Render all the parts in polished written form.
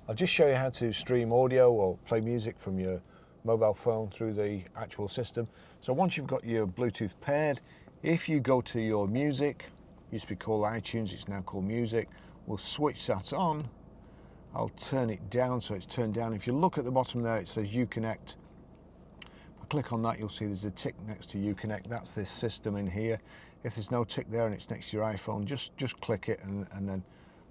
I'll just show you how to stream audio or play music from your mobile phone through the actual system. So once you've got your Bluetooth paired, if you go to your music, used to be called iTunes, it's now called music, we'll switch that on. I'll turn it down so it's turned down. If you look at the bottom there, it says Uconnect. If I click on that, you'll see there's a tick next to Uconnect. That's this system in here. If there's no tick there and it's next to your iPhone, just click it and then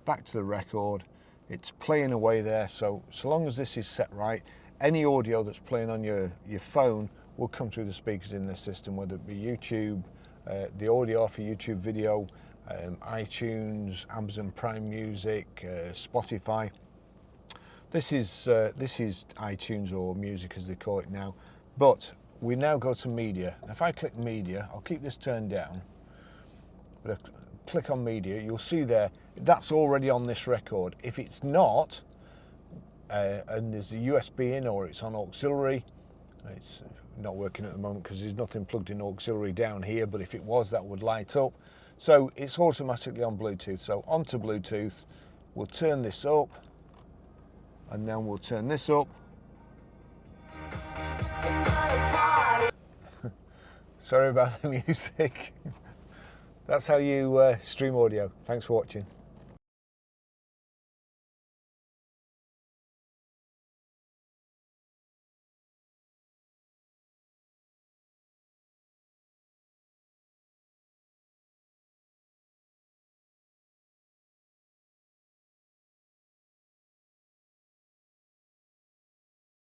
back to the record. It's playing away there, so long as this is set right, any audio that's playing on your phone will come through the speakers in this system, whether it be YouTube, the audio off a YouTube video, iTunes, Amazon Prime Music, Spotify. This is iTunes or music as they call it now, but we now go to media. If I click media, I'll keep this turned down, but I click on media, you'll see there that's already on this record. If it's not, and there's a USB in or it's on auxiliary, it's not working at the moment because there's nothing plugged in auxiliary down here, but if it was, that would light up. So it's automatically on Bluetooth. So onto Bluetooth, we'll turn this up, and then we'll turn this up. Sorry about the music. That's how you stream audio. Thanks for watching.